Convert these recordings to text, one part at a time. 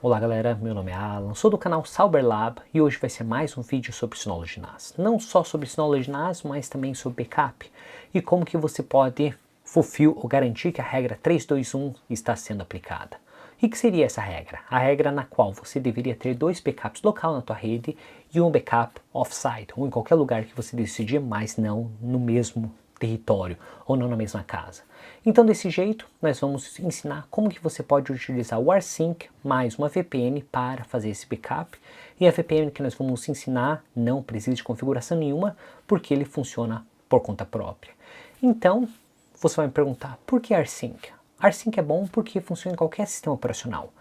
Olá galera, meu nome é Alan, sou do canal Cyberlab e hoje vai ser mais um vídeo sobre Synology NAS. Não só sobre Synology NAS, mas também sobre backup e como que você pode fulfill ou garantir que a regra 321 está sendo aplicada. E que seria essa regra? A regra na qual você deveria ter dois backups local na tua rede e um backup off-site, ou em qualquer lugar que você decidir, mas não no mesmo território ou não na mesma casa. Então desse jeito nós vamos ensinar como que você pode utilizar o rsync mais uma VPN para fazer esse backup, e a VPN que nós vamos ensinar não precisa de configuração nenhuma porque ele funciona por conta própria. Então você vai me perguntar, por que rsync? rsync é bom porque funciona em qualquer sistema operacional.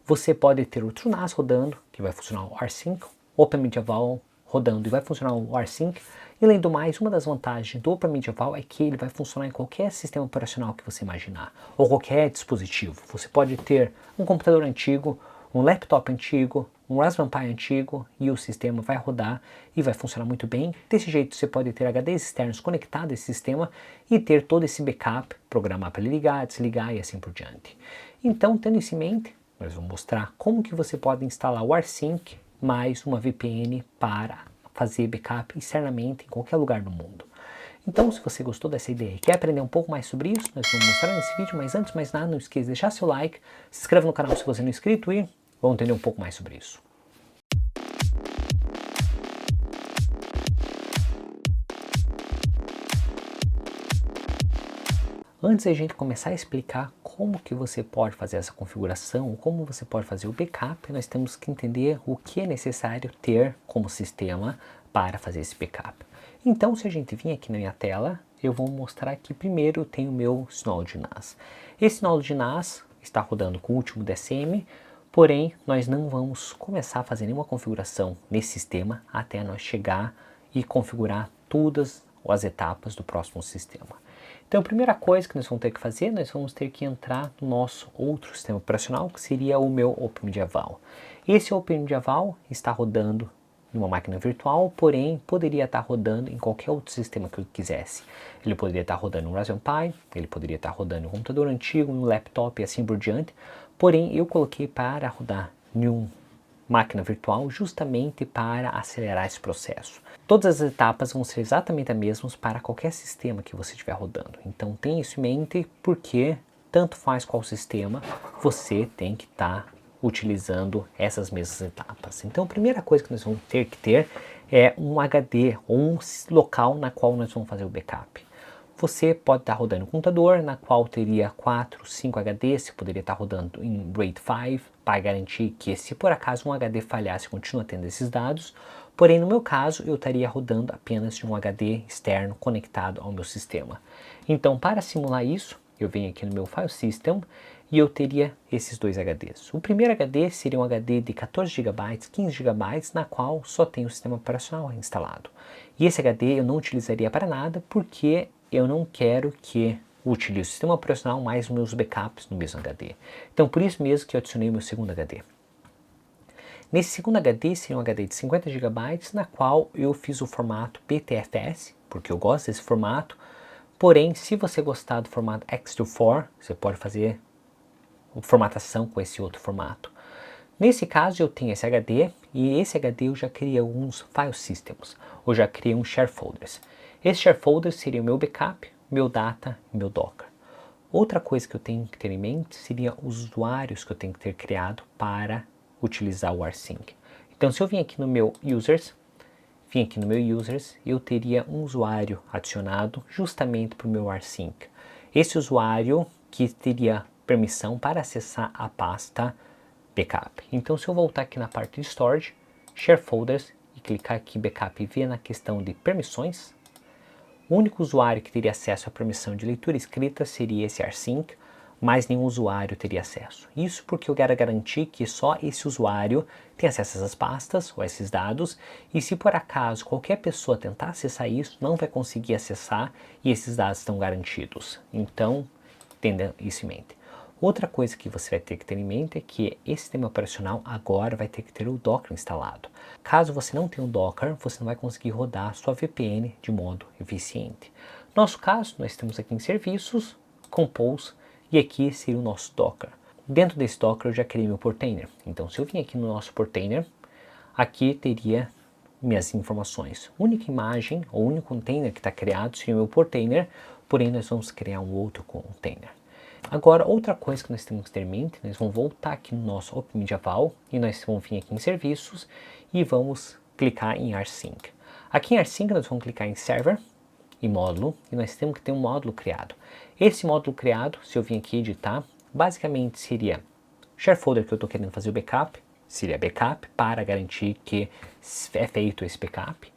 Você pode ter o TrueNAS rodando, que vai funcionar o rsync, OpenMedieval rodando e vai funcionar o rsync. E além do mais, uma das vantagens do OpenMedieval é que ele vai funcionar em qualquer sistema operacional que você imaginar, ou qualquer dispositivo. Você pode ter um computador antigo, um laptop antigo, um Raspberry Pi antigo e o sistema vai rodar e vai funcionar muito bem. Desse jeito você pode ter HDs externos conectados a esse sistema e ter todo esse backup, programar para ele ligar, desligar e assim por diante. Então, tendo isso em mente, nós vamos mostrar como que você pode instalar o rsync mais uma VPN para fazer backup externamente em qualquer lugar do mundo. Então, se você gostou dessa ideia e quer aprender um pouco mais sobre isso, nós vamos mostrar nesse vídeo, mas antes de mais nada, não esqueça de deixar seu like, se inscreva no canal se você não é inscrito e vamos entender um pouco mais sobre isso. Antes da gente começar a explicar como que você pode fazer essa configuração, como você pode fazer o backup, nós temos que entender o que é necessário ter como sistema para fazer esse backup. Então, se a gente vir aqui na minha tela, eu vou mostrar que primeiro eu tenho o meu Synology NAS. Esse Synology NAS está rodando com o último DSM, porém nós não vamos começar a fazer nenhuma configuração nesse sistema até nós chegar e configurar todas as etapas do próximo sistema. Então a primeira coisa que nós vamos ter que fazer, nós vamos ter que entrar no nosso outro sistema operacional, que seria o meu OpenMedieval. Esse OpenMedieval está rodando em uma máquina virtual, porém poderia estar rodando em qualquer outro sistema que eu quisesse. Ele poderia estar rodando no Raspberry Pi, ele poderia estar rodando em um computador antigo, no laptop e assim por diante, porém eu coloquei para rodar em uma máquina virtual justamente para acelerar esse processo. Todas as etapas vão ser exatamente as mesmas para qualquer sistema que você estiver rodando. Então tenha isso em mente, porque tanto faz qual sistema, você tem que estar utilizando essas mesmas etapas. Então a primeira coisa que nós vamos ter que ter é um HD ou um local na qual nós vamos fazer o backup. Você pode estar rodando um computador na qual teria 4, 5 HDs, você poderia estar rodando em RAID 5 para garantir que se por acaso um HD falhasse, continua tendo esses dados. Porém, no meu caso, eu estaria rodando apenas de um HD externo conectado ao meu sistema. Então, para simular isso, eu venho aqui no meu File System e eu teria esses dois HDs. O primeiro HD seria um HD de 14 GB, 15 GB, na qual só tem o sistema operacional instalado. E esse HD eu não utilizaria para nada porque eu não quero que utilize o sistema operacional mais os meus backups no mesmo HD. Então, por isso mesmo que eu adicionei o meu segundo HD. Nesse segundo HD seria um HD de 50 GB, na qual eu fiz o formato PTFS, porque eu gosto desse formato. Porém, se você gostar do formato X24, você pode fazer a formatação com esse outro formato. Nesse caso, eu tenho esse HD, e esse HD eu já criei alguns file systems, ou já criei um share folders. Esse share folder seria o meu backup, meu data e meu Docker. Outra coisa que eu tenho que ter em mente seria os usuários que eu tenho que ter criado para utilizar o rsync. Então, se eu vim aqui no meu users, eu teria um usuário adicionado justamente para o meu rsync. Esse usuário que teria permissão para acessar a pasta backup. Então, se eu voltar aqui na parte de storage, share folders e clicar aqui em backup e ver na questão de permissões, o único usuário que teria acesso à permissão de leitura escrita seria esse rsync, mas nenhum usuário teria acesso. Isso porque eu quero garantir que só esse usuário tem acesso a essas pastas ou a esses dados, e se por acaso qualquer pessoa tentar acessar isso, não vai conseguir acessar e esses dados estão garantidos. Então, tenha isso em mente. Outra coisa que você vai ter que ter em mente é que esse sistema operacional agora vai ter que ter o Docker instalado. Caso você não tenha o Docker, você não vai conseguir rodar sua VPN de modo eficiente. No nosso caso, nós temos aqui em serviços, Compose, e aqui seria o nosso Docker. Dentro desse Docker eu já criei meu portainer. Então se eu vim aqui no nosso portainer, aqui teria minhas informações. A única imagem, ou único container que está criado seria o meu portainer, porém nós vamos criar um outro container. Agora, outra coisa que nós temos que ter em mente, nós vamos voltar aqui no nosso OpenMediaVal e nós vamos vir aqui em serviços e vamos clicar em rsync. Aqui em rsync nós vamos clicar em server e módulo e nós temos que ter um módulo criado. Esse módulo criado, se eu vir aqui editar, basicamente seria share folder que eu estou querendo fazer o backup, seria backup para garantir que é feito esse backup.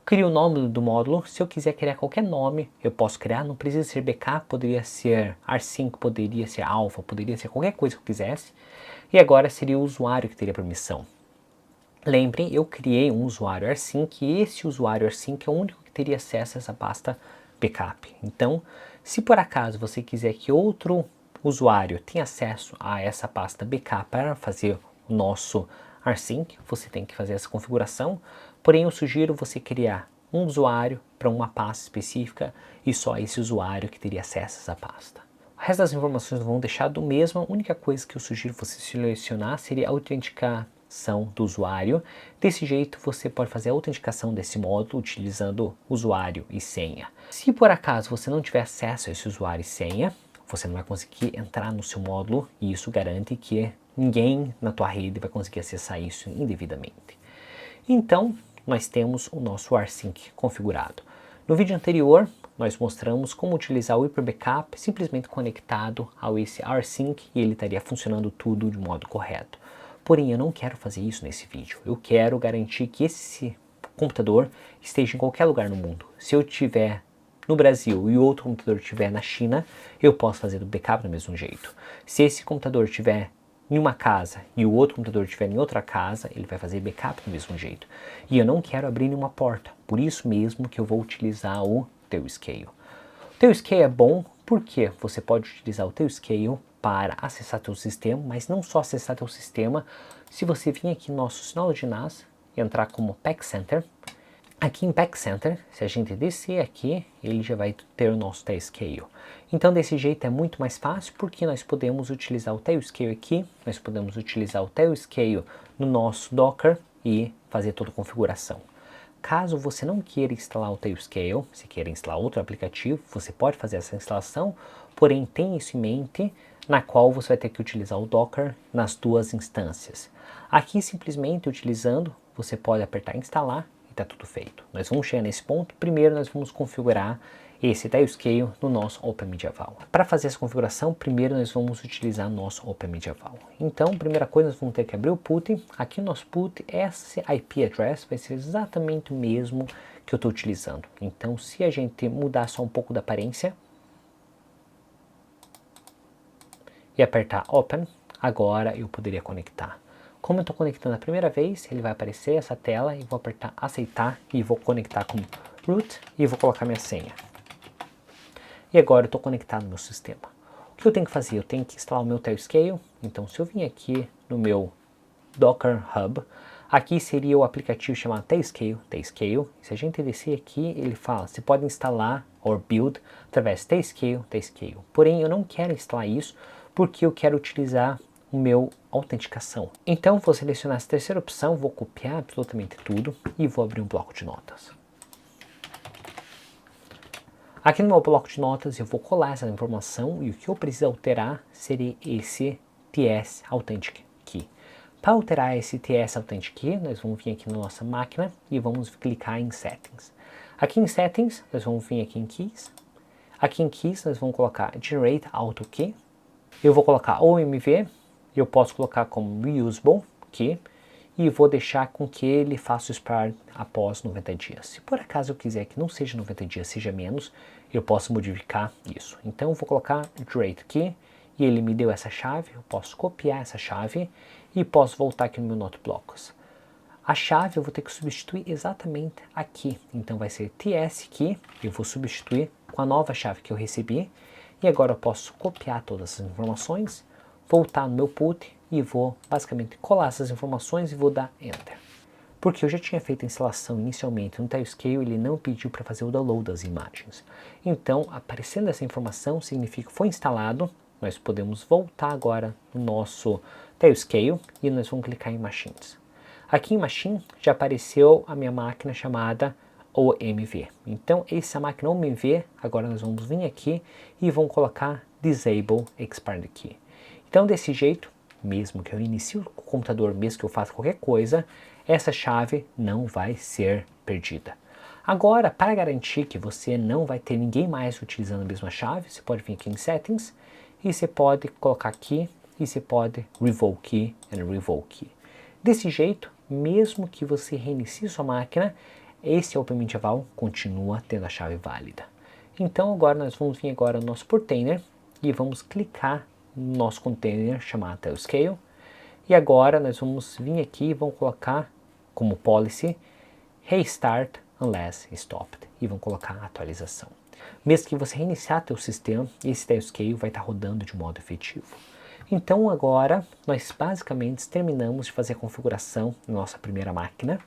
Crio o nome do módulo, se eu quiser criar qualquer nome, eu posso criar, não precisa ser backup, poderia ser rsync, poderia ser alpha, poderia ser qualquer coisa que eu quisesse. E agora seria o usuário que teria permissão. Lembrem, eu criei um usuário rsync e esse usuário rsync é o único que teria acesso a essa pasta backup. Então, se por acaso você quiser que outro usuário tenha acesso a essa pasta backup para fazer o nosso rsync, você tem que fazer essa configuração, porém eu sugiro você criar um usuário para uma pasta específica e só esse usuário que teria acesso a essa pasta. O resto das informações vão deixar do mesmo, a única coisa que eu sugiro você selecionar seria a autenticação do usuário. Desse jeito você pode fazer a autenticação desse módulo utilizando usuário e senha. Se por acaso você não tiver acesso a esse usuário e senha, você não vai conseguir entrar no seu módulo e isso garante que ninguém na tua rede vai conseguir acessar isso indevidamente. Então, nós temos o nosso rsync configurado. No vídeo anterior, nós mostramos como utilizar o Hyper Backup simplesmente conectado ao esse rsync e ele estaria funcionando tudo de modo correto. Porém, eu não quero fazer isso nesse vídeo. Eu quero garantir que esse computador esteja em qualquer lugar no mundo. Se eu estiver no Brasil e o outro computador estiver na China, eu posso fazer o backup do mesmo jeito. Se esse computador estiver em uma casa e o outro computador estiver em outra casa, ele vai fazer backup do mesmo jeito. E eu não quero abrir nenhuma porta, por isso mesmo que eu vou utilizar o Tailscale. O Tailscale é bom porque você pode utilizar o Tailscale para acessar teu sistema, mas não só acessar teu sistema. Se você vir aqui no nosso Synology NAS e entrar como Pack Center, aqui em Pack Center, se a gente descer aqui, ele já vai ter o nosso Tailscale. Então desse jeito é muito mais fácil porque nós podemos utilizar o Tailscale aqui, nós podemos utilizar o Tailscale no nosso Docker e fazer toda a configuração. Caso você não queira instalar o Tailscale, se queira instalar outro aplicativo, você pode fazer essa instalação, porém tenha isso em mente, na qual você vai ter que utilizar o Docker nas duas instâncias. Aqui simplesmente utilizando, você pode apertar instalar e está tudo feito. Nós vamos chegar nesse ponto, primeiro nós vamos configurar esse Tailscale no nosso OpenMediaVal. Para fazer essa configuração, primeiro nós vamos utilizar nosso OpenMediaVal. Então, primeira coisa, nós vamos ter que abrir o PUT. Aqui no nosso PUT, esse IP address vai ser exatamente o mesmo que eu estou utilizando. Então, se a gente mudar só um pouco da aparência e apertar Open, agora eu poderia conectar. Como eu estou conectando a primeira vez, ele vai aparecer essa tela e vou apertar aceitar e vou conectar com root e vou colocar minha senha. E agora eu estou conectado no meu sistema. O que eu tenho que fazer? Eu tenho que instalar o meu Tailscale. Então se eu vim aqui no meu Docker Hub, aqui seria o aplicativo chamado Tailscale. Se a gente descer aqui, ele fala, você pode instalar ou build através de Tailscale. Porém, eu não quero instalar isso porque eu quero utilizar o meu autenticação. Então vou selecionar essa terceira opção, vou copiar absolutamente tudo e vou abrir um bloco de notas. Aqui no meu bloco de notas eu vou colar essa informação e o que eu preciso alterar seria esse TS Authentic Key. Para alterar esse TS Authentic Key, nós vamos vir aqui na nossa máquina e vamos clicar em Settings. Aqui em Settings, nós vamos vir aqui em Keys. Aqui em Keys, nós vamos colocar Generate Auto Key. Eu vou colocar OMV, eu posso colocar como Reusable Key e vou deixar com que ele faça o expire após 90 dias. Se por acaso eu quiser que não seja 90 dias, seja menos, eu posso modificar isso. Então eu vou colocar Generate Key e ele me deu essa chave, eu posso copiar essa chave e posso voltar aqui no meu NoteBlocks. A chave eu vou ter que substituir exatamente aqui, então vai ser TS Key, eu vou substituir com a nova chave que eu recebi e agora eu posso copiar todas essas informações, voltar no meu PUT e vou basicamente colar essas informações e vou dar Enter. Porque eu já tinha feito a instalação inicialmente no Tailscale, ele não pediu para fazer o download das imagens. Então, aparecendo essa informação, significa que foi instalado nós podemos voltar agora no nosso Tailscale e nós vamos clicar em Machines. Aqui em Machine já apareceu a minha máquina chamada OMV. Então essa máquina OMV, agora nós vamos vir aqui e vamos colocar Disable Expired Key. Então desse jeito, mesmo que eu inicie o computador, mesmo que eu faça qualquer coisa, essa chave não vai ser perdida. Agora, para garantir que você não vai ter ninguém mais utilizando a mesma chave, você pode vir aqui em Settings e você pode colocar aqui e você pode Revoke and Revoke. Desse jeito, mesmo que você reinicie sua máquina, esse Open Medieval continua tendo a chave válida. Então agora nós vamos vir agora no nosso container e vamos clicar no nosso container chamado Tailscale. E agora nós vamos vir aqui e vamos colocar como policy Restart Unless Stopped e vamos colocar a atualização. Mesmo que você reiniciar seu sistema, esse Tailscale vai estar rodando de modo efetivo. Então agora nós basicamente terminamos de fazer a configuração da nossa primeira máquina.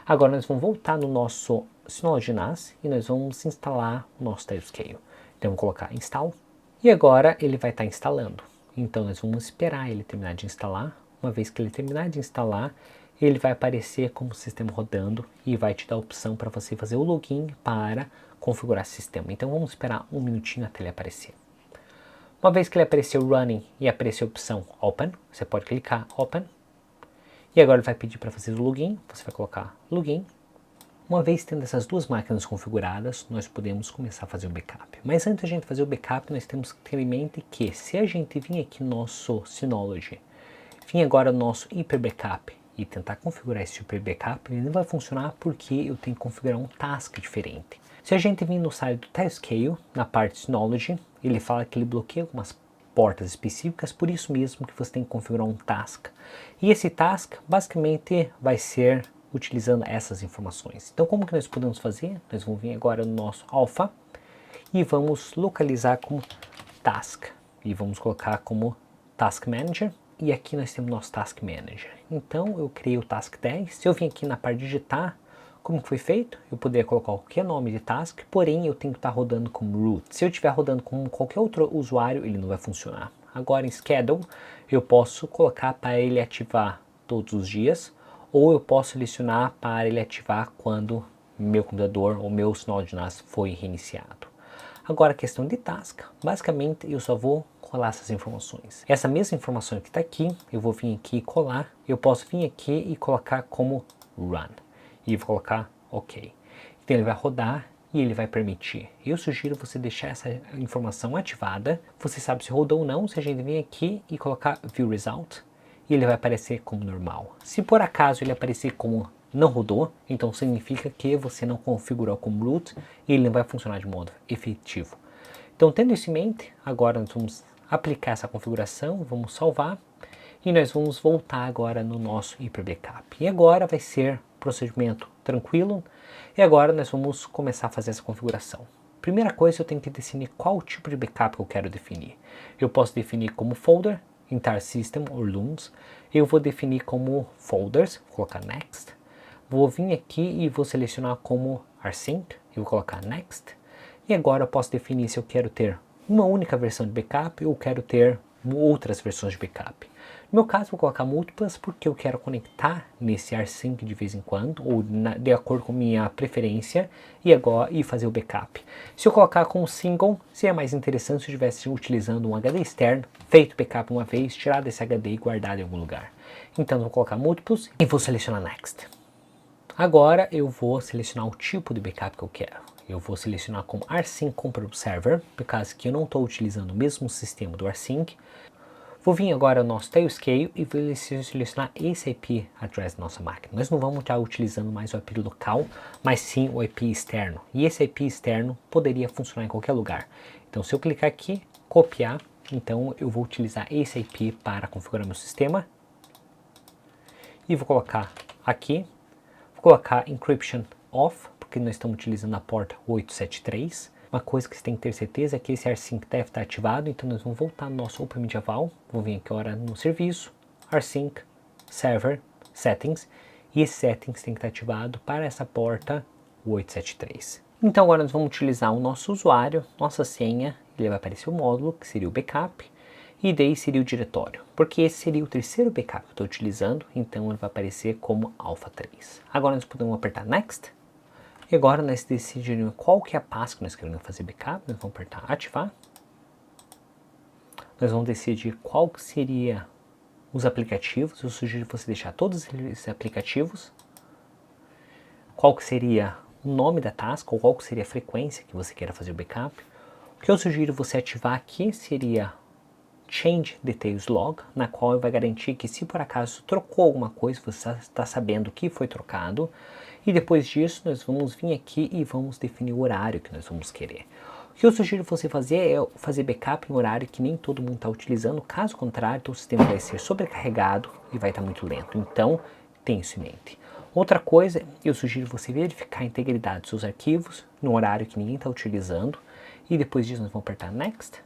Agora nós vamos voltar no nosso Synology NAS e nós vamos instalar o nosso Tailscale. Então vamos colocar Install e agora ele vai estar instalando. Então nós vamos esperar ele terminar de instalar. Uma vez que ele terminar de instalar, ele vai aparecer como sistema rodando e vai te dar a opção para você fazer o login para configurar o sistema. Então vamos esperar um minutinho até ele aparecer. Uma vez que ele apareceu Running e apareceu a opção Open, você pode clicar Open. E agora ele vai pedir para fazer o login, você vai colocar Login. Uma vez tendo essas duas máquinas configuradas, nós podemos começar a fazer o backup. Mas antes de a gente fazer o backup, nós temos que ter em mente que se a gente vir aqui no nosso Synology, vir agora no nosso Hyper Backup e tentar configurar esse Hyper Backup, ele não vai funcionar porque eu tenho que configurar um task diferente. Se a gente vir no site do Tailscale, na parte Synology, ele fala que ele bloqueia algumas portas específicas, por isso mesmo que você tem que configurar um task. E esse task basicamente vai ser utilizando essas informações. Então como que nós podemos fazer? Nós vamos vir agora no nosso Alpha e vamos localizar como task. E vamos colocar como Task Manager. E aqui nós temos nosso Task Manager. Então eu criei o Task 10. Se eu vim aqui na parte de digitar, como foi feito? Eu poderia colocar qualquer nome de task, porém eu tenho que estar rodando como root. Se eu estiver rodando como qualquer outro usuário, ele não vai funcionar. Agora em Schedule, eu posso colocar para ele ativar todos os dias, ou eu posso selecionar para ele ativar quando meu computador ou meu Synology NAS foi reiniciado. Agora a questão de task, basicamente eu só vou colar essas informações. Essa mesma informação que está aqui, eu vou vir aqui e colar, eu posso vir aqui e colocar como Run. E vou colocar OK. Então ele vai rodar e ele vai permitir. Eu sugiro você deixar essa informação ativada. Você sabe se rodou ou não, se a gente vir aqui e colocar View Result, e ele vai aparecer como normal. Se por acaso ele aparecer como não rodou, então significa que você não configurou como root e ele não vai funcionar de modo efetivo. Então tendo isso em mente, agora nós vamos aplicar essa configuração, vamos salvar e nós vamos voltar agora no nosso Hyper Backup. E agora vai ser procedimento tranquilo e agora nós vamos começar a fazer essa configuração. Primeira coisa, eu tenho que definir qual tipo de backup eu quero definir. Eu posso definir como folder, entire system or LUNs. Eu vou definir como folders, vou colocar next. Vou vir aqui e vou selecionar como rsync, eu vou colocar next. E agora eu posso definir se eu quero ter uma única versão de backup ou quero ter outras versões de backup. No meu caso, vou colocar múltiplas porque eu quero conectar nesse rsync de vez em quando, ou de acordo com minha preferência, e fazer o backup. Se eu colocar com single, seria mais interessante se eu estivesse utilizando um HD externo, feito backup uma vez, tirado esse HD e guardado em algum lugar. Então, eu vou colocar múltiplos e vou selecionar Next. Agora, eu vou selecionar o tipo de backup que eu quero. Eu vou selecionar como rsync comparable server, por causa que eu não estou utilizando o mesmo sistema do rsync. Vou vir agora ao nosso Tailscale e vou selecionar esse IP address da nossa máquina. Nós não vamos estar utilizando mais o IP local, mas sim o IP externo. E esse IP externo poderia funcionar em qualquer lugar. Então se eu clicar aqui, copiar, então eu vou utilizar esse IP para configurar meu sistema. E vou colocar aqui, vou colocar Encryption Off, porque nós estamos utilizando a porta 873. Uma coisa que você tem que ter certeza é que esse rsync deve estar ativado, então nós vamos voltar no nosso Open Medieval, vou vir aqui agora no serviço, rsync, server, settings, e esse settings tem que estar ativado para essa porta 873. Então agora nós vamos utilizar o nosso usuário, nossa senha, ele vai aparecer o módulo, que seria o backup, e daí seria o diretório, porque esse seria o terceiro backup que eu estou utilizando, então ele vai aparecer como alpha 3. Agora nós podemos apertar Next, e agora nós decidimos qual que é a pasta que nós queremos fazer backup, nós vamos apertar ativar, nós vamos decidir qual que seria os aplicativos, eu sugiro você deixar todos esses aplicativos, qual que seria o nome da task, ou qual que seria a frequência que você queira fazer o backup. O que eu sugiro você ativar aqui seria Change Details Log, na qual vai garantir que se por acaso trocou alguma coisa, você está sabendo o que foi trocado. E depois disso, nós vamos vir aqui e vamos definir o horário que nós vamos querer. O que eu sugiro você fazer é fazer backup em horário que nem todo mundo está utilizando. Caso contrário, o sistema vai ser sobrecarregado e vai estar muito lento. Então, tenha isso em mente. Outra coisa, eu sugiro você verificar a integridade dos seus arquivos no horário que ninguém está utilizando. E depois disso, nós vamos apertar Next.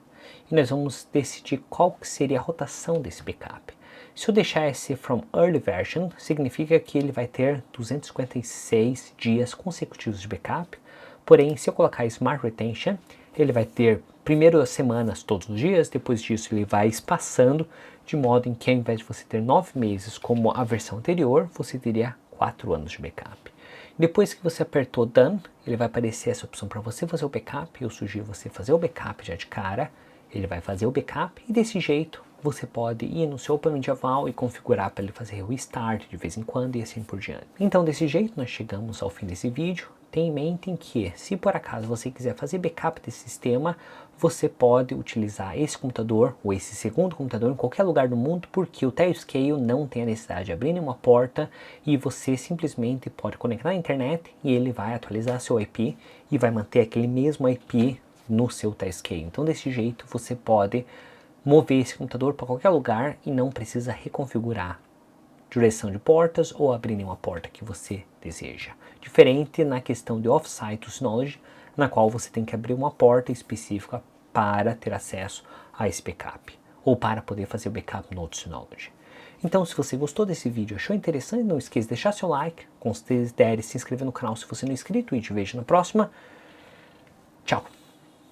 E nós vamos decidir qual que seria a rotação desse backup. Se eu deixar esse From Early Version, significa que ele vai ter 256 dias consecutivos de backup. Porém, se eu colocar Smart Retention, ele vai ter primeiro as semanas todos os dias, depois disso ele vai espaçando, de modo em que ao invés de você ter 9 meses como a versão anterior, você teria 4 anos de backup. Depois que você apertou Done, ele vai aparecer essa opção para você fazer o backup. Eu sugiro você fazer o backup já de cara. Ele vai fazer o backup e desse jeito você pode ir no seu plano medieval e configurar para ele fazer o restart de vez em quando e assim por diante. Então desse jeito nós chegamos ao fim desse vídeo. Tenha em mente que se por acaso você quiser fazer backup desse sistema, você pode utilizar esse computador ou esse segundo computador em qualquer lugar do mundo, porque o Tailscale não tem a necessidade de abrir nenhuma porta e você simplesmente pode conectar na internet e ele vai atualizar seu IP e vai manter aquele mesmo IP no seu Tailscale. Então desse jeito você pode mover esse computador para qualquer lugar e não precisa reconfigurar direção de portas ou abrir nenhuma porta que você deseja. Diferente na questão de Off-Site Synology, na qual você tem que abrir uma porta específica para ter acesso a esse backup, ou para poder fazer o backup no Synology. Então, se você gostou desse vídeo, achou interessante, não esqueça de deixar seu like, considere se inscrever no canal se você não é inscrito e te vejo na próxima. Tchau!